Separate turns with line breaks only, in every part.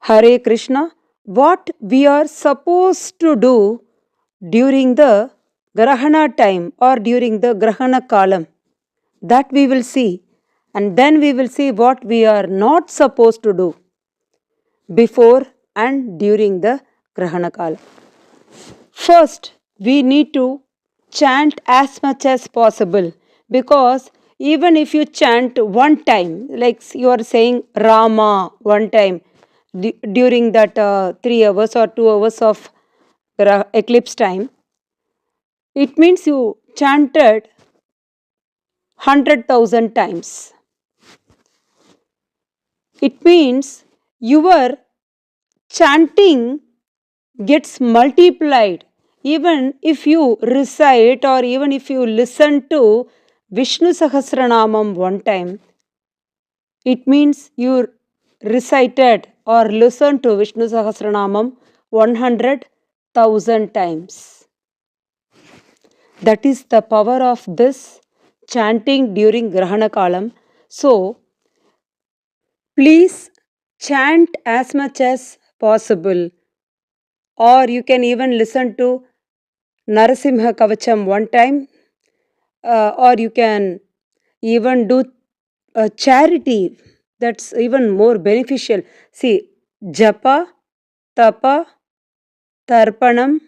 Hare Krishna, what we are supposed to do during the Grahana time or during the Grahana Kalam, that we will see, and then we will see what we are not supposed to do before and during the Grahana Kalam. First, we need to chant as much as possible, because even if you chant one time, like you are saying Rama one time during that 3 hours or 2 hours of eclipse time, it means you chanted 100,000 times. It means your chanting gets multiplied. Even if you recite or even if you listen to Vishnu Sahasranamam one time, it means you recited or listened to Vishnu Sahasranamam 100,000 times. That is the power of this chanting during Grahana Kalam. So, please chant as much as possible, or you can even listen to Narasimha Kavacham one time, or you can even do charity. That's even more beneficial. See, Japa, Tapa, Tarpanam,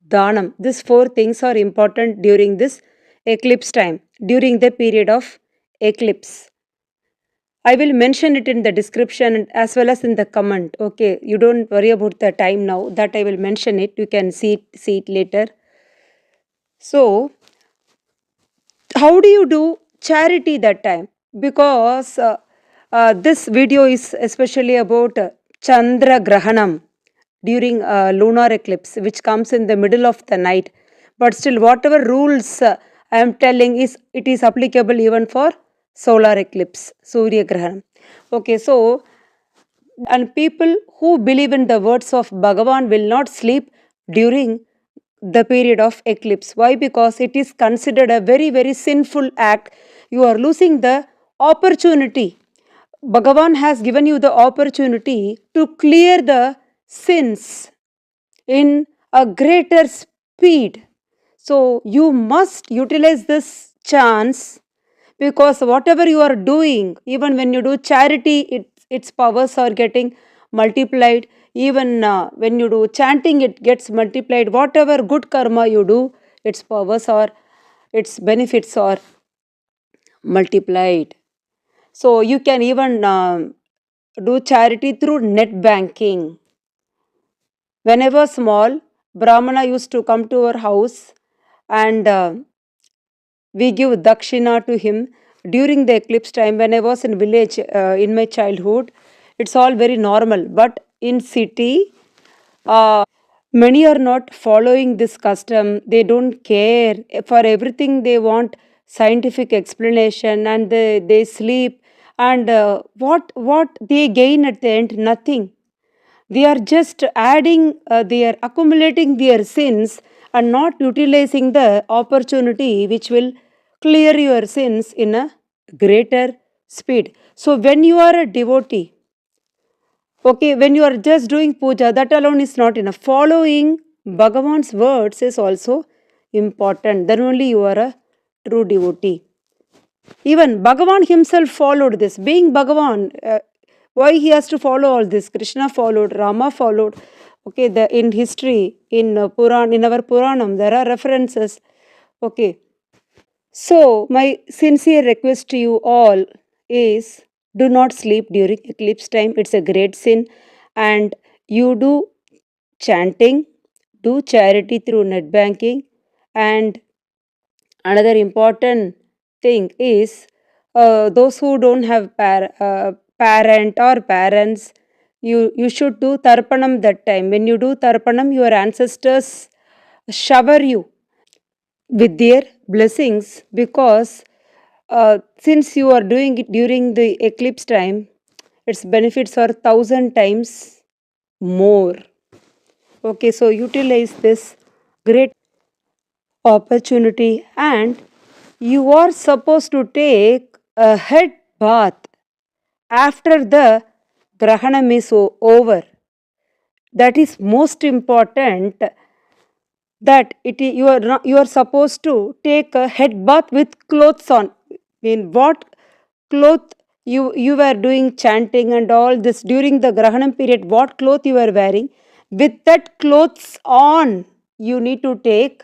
Danam. These four things are important during this eclipse time, during the period of eclipse. I will mention it in the description as well as in the comment. Okay, you don't worry about the time now. That I will mention it. You can see it later. So, how do you do charity that time? Because this video is especially about Chandra Grahanam during lunar eclipse, which comes in the middle of the night. But still, whatever rules I am telling it is applicable even for solar eclipse, Surya Grahanam. Okay, so, and people who believe in the words of Bhagavan will not sleep during the period of eclipse. Why? Because it is considered a very, very sinful act. You are losing the opportunity. Bhagavan has given you the opportunity to clear the sins in a greater speed. So you must utilize this chance, because whatever you are doing, even when you do charity, its powers are getting multiplied. Even when you do chanting, it gets multiplied. Whatever good karma you do, its powers or its benefits are multiplied. So you can even do charity through net banking. When I was small, Brahmana used to come to our house, and we give dakshina to him during the eclipse time. When I was in village in my childhood, it's all very normal. But in city, many are not following this custom. They don't care for everything. They want scientific explanation, and they sleep. And what they gain at the end? Nothing. They are just adding, they are accumulating their sins and not utilizing the opportunity which will clear your sins in a greater speed. So, when you are a devotee, okay, when you are just doing puja, that alone is not enough. Following Bhagavan's words is also important. Then only you are a true devotee. Even Bhagavan himself followed this. Being Bhagavan, why he has to follow all this? Krishna followed, Rama followed. Okay, in history, in Puran, in our Puranam, there are references. Okay. So, my sincere request to you all is, do not sleep during eclipse time. It's a great sin. And you do chanting, do charity through net banking. And another important thing is, those who don't have parent or parents, you should do tarpanam that time. When you do tarpanam, your ancestors shower you with their blessings, because since you are doing it during the eclipse time, its benefits are 1,000 times more. Okay, so utilize this great opportunity, and you are supposed to take a head bath after the Grahanam is over. that is most important, that you are not, you are supposed to take a head bath with clothes on. In what cloth you were doing chanting and all this during the Grahanam period, what cloth you were wearing, with that clothes on you need to take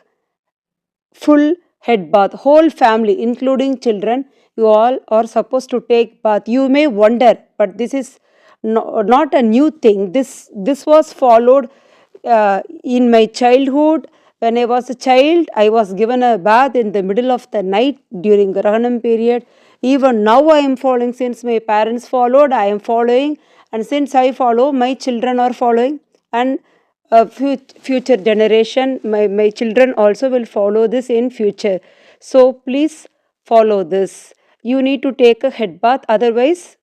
full head bath. Whole family including children, you all are supposed to take bath. You may wonder, but this is not a new thing. This was followed in my childhood. When I was a child, I was given a bath in the middle of the night during Grahanam period. Even now I am following. Since my parents followed, I am following, and since I follow, my children are following, and future generation, my children also will follow this in future. So please follow this. You need to take a head bath, otherwise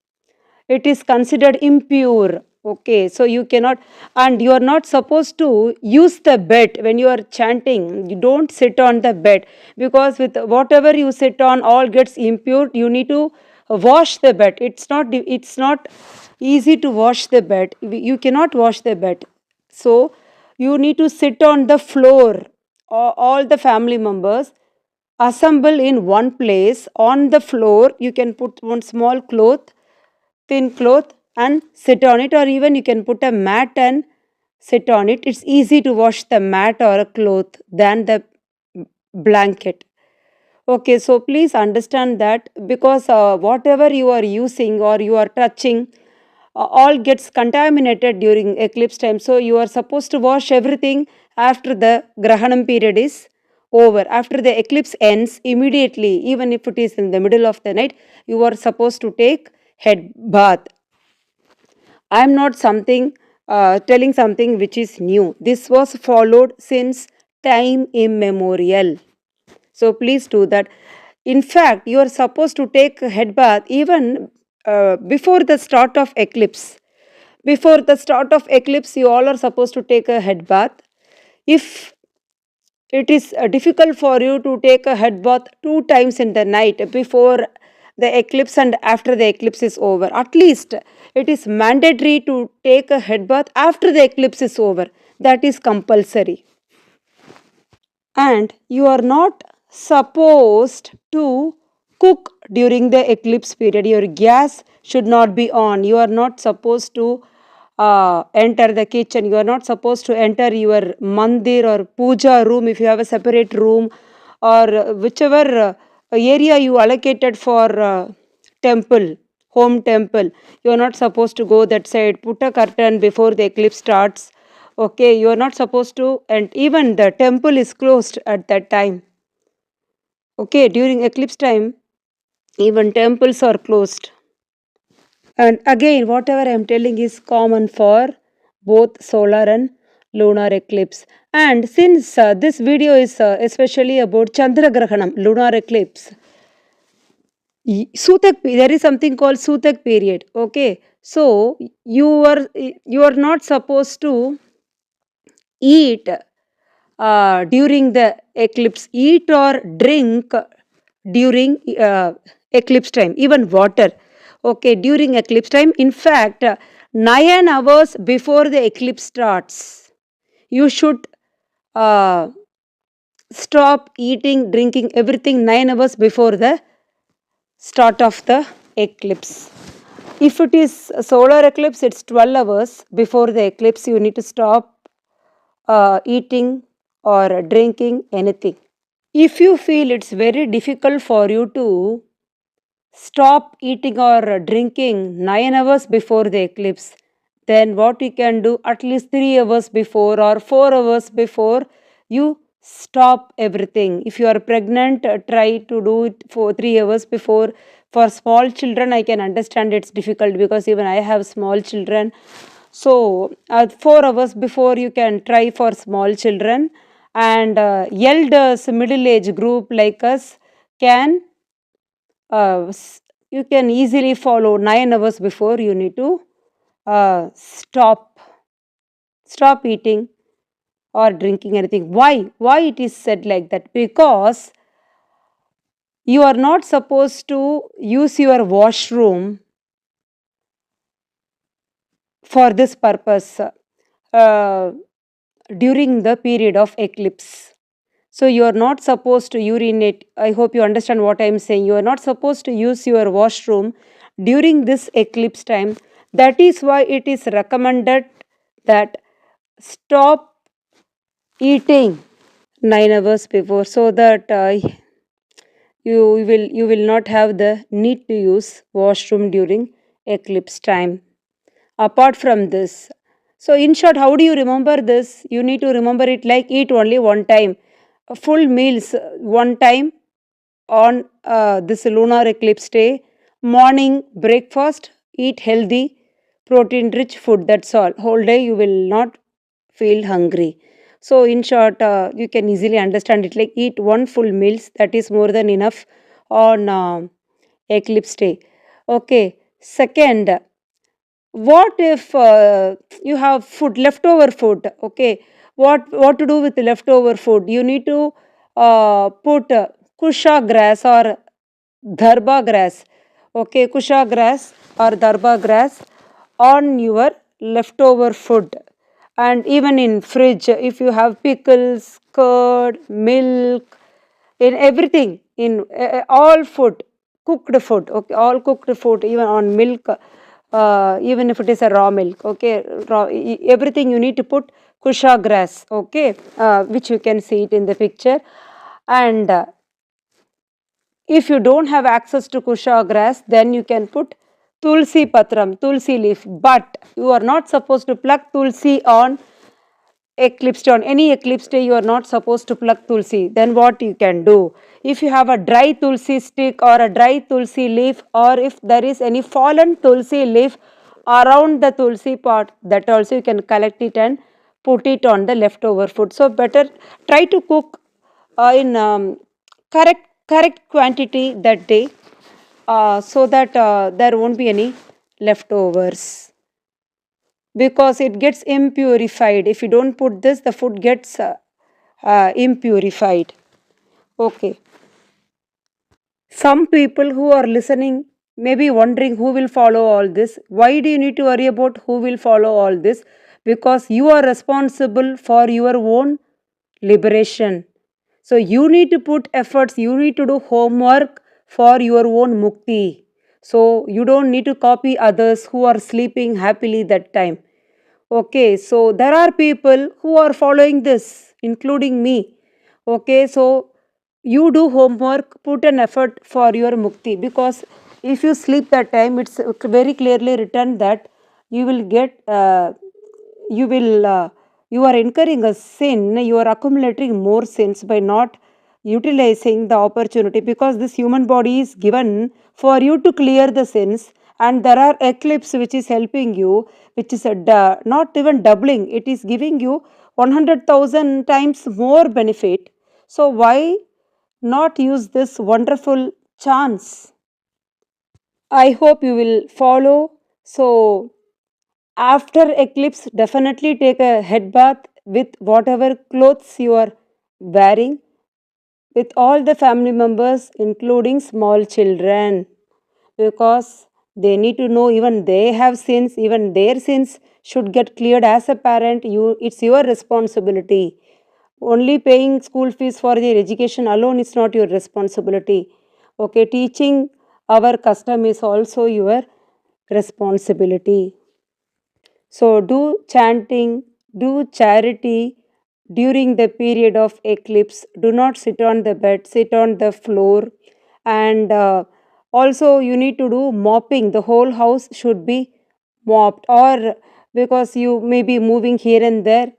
it is considered impure. Okay, so you cannot, and you are not supposed to use the bed when you are chanting. You don't sit on the bed, because with whatever you sit on all gets impure. You need to wash the bed. It's not easy to wash the bed. You cannot wash the bed. So you need to sit on the floor. All the family members assemble in one place on the floor. You can put one small cloth, thin cloth, and sit on it, or even you can put a mat and sit on it. It's easy to wash the mat or a cloth than the blanket. Okay, so please understand that, because whatever you are using or you are touching, all gets contaminated during eclipse time. So you are supposed to wash everything after the Grahanam period is over. After the eclipse ends, immediately, even if it is in the middle of the night, you are supposed to take head bath. I am not telling something which is new. This was followed since time immemorial. So please do that. In fact, you are supposed to take a head bath even before the start of eclipse. Before the start of eclipse, you all are supposed to take a head bath. If it is difficult for you to take a head bath 2 times in the night, before the eclipse and after the eclipse is over, at least it is mandatory to take a head bath after the eclipse is over. That is compulsory. And you are not supposed to cook during the eclipse period. Your gas should not be on. You are not supposed to enter the kitchen. You are not supposed to enter your mandir or puja room if you have a separate room, or whichever area you allocated for temple, home temple. You are not supposed to go that side. Put a curtain before the eclipse starts. Okay, you are not supposed to, and even the temple is closed at that time. Okay, during eclipse time, even temples are closed. And again, whatever I am telling is common for both solar and lunar eclipse. And since this video is especially about Chandra Grahanam, lunar eclipse, Sutak, there is something called Sutak period. Okay, so you are not supposed to eat during the eclipse. Eat or drink during eclipse time, even water. Okay, during eclipse time. In fact, 9 hours before the eclipse starts, you should uh, stop eating, drinking, everything 9 hours before the start of the eclipse. If it is a solar eclipse, it's 12 hours before the eclipse. You need to stop eating or drinking anything. If you feel it's very difficult for you to stop eating or drinking 9 hours before the eclipse, then what you can do, at least 3 hours before or 4 hours before, you stop everything. If you are pregnant, try to do it for 3 hours before. For small children, I can understand it's difficult, because even I have small children. So 4 hours before you can try for small children, and elders, middle age group like us can uh, you can easily follow 9 hours before. You need to stop eating or drinking anything. Why it is said like that? Because you are not supposed to use your washroom for this purpose. uh, during the period of eclipse. So you are not supposed to urinate. I hope you understand what I am saying. You are not supposed to use your washroom during this eclipse time. That is why it is recommended that stop eating 9 hours before, so that you will not have the need to use washroom during eclipse time. Apart from this, so in short, how do you remember this? You need to remember it like eat only one time, full meals one time on this lunar eclipse day. Morning breakfast, eat healthy protein rich food, that's all. Whole day you will not feel hungry. So in short, you can easily understand it like eat one full meals, that is more than enough on eclipse day. Okay, second, what if you have food, leftover food? Okay, what to do with the leftover food? You need to put kusha grass or dharba grass. Okay, kusha grass or dharba grass on your leftover food. And even in fridge, if you have pickles, curd, milk, in everything, in all food, cooked food, okay, all cooked food, even on milk, even if it is a raw milk, okay, everything you need to put kusha grass, okay, which you can see it in the picture. And if you don't have access to kusha grass, then you can put tulsi patram, tulsi leaf, but you are not supposed to pluck tulsi on eclipse day. On any eclipse day you are not supposed to pluck tulsi. Then what you can do, if you have a dry tulsi stick or a dry tulsi leaf, or if there is any fallen tulsi leaf around the tulsi pot, that also you can collect it and put it on the leftover food. So better try to cook in correct quantity that day, so that there won't be any leftovers, because it gets impurified. If you don't put this, the food gets impurified. Okay, some people who are listening may be wondering who will follow all this. Why do you need to worry about who will follow all this? Because you are responsible for your own liberation. So you need to put efforts, you need to do homework for your own mukti. So you don't need to copy others who are sleeping happily that time. Okay, so there are people who are following this, including me. Okay, so you do homework, put an effort for your mukti, because if you sleep that time, it's very clearly written that you will get, you will, you are incurring a sin, you are accumulating more sins by not utilizing the opportunity, because this human body is given for you to clear the sins, and there are eclipse which is helping you, which is not even doubling, it is giving you 100,000 times more benefit. So why not use this wonderful chance? I hope you will follow. So after eclipse, definitely take a head bath with whatever clothes you are wearing, with all the family members, including small children, because they need to know even they have sins, even their sins should get cleared. As a parent, it's your responsibility. Only paying school fees for their education alone is not your responsibility. Okay, teaching our custom is also your responsibility. So do chanting, do charity during the period of eclipse. Do not sit on the bed, sit on the floor. And also you need to do mopping. The whole house should be mopped, or because you may be moving here and there.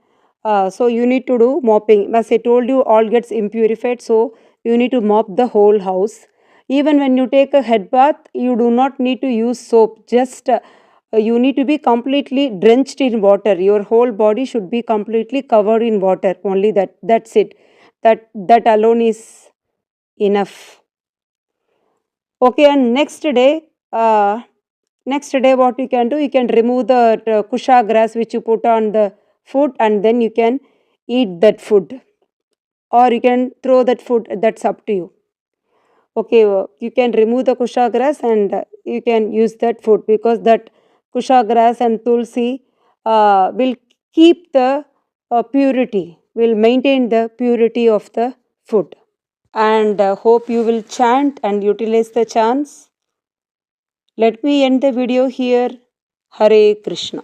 So you need to do mopping. As I told you, all gets impurified. So you need to mop the whole house. Even when you take a head bath, you do not need to use soap. Just you need to be completely drenched in water. Your whole body should be completely covered in water. Only that's it. That alone is enough. Okay, and next day what you can do, you can remove the kusha grass which you put on the food, and then you can eat that food, or you can throw that food. That's up to you. Okay, you can remove the kusha grass, and you can use that food, because that kusha grass and tulsi will keep the purity, will maintain the purity of the food. And hope you will chant and utilize the chants. Let me end the video here. Hare Krishna.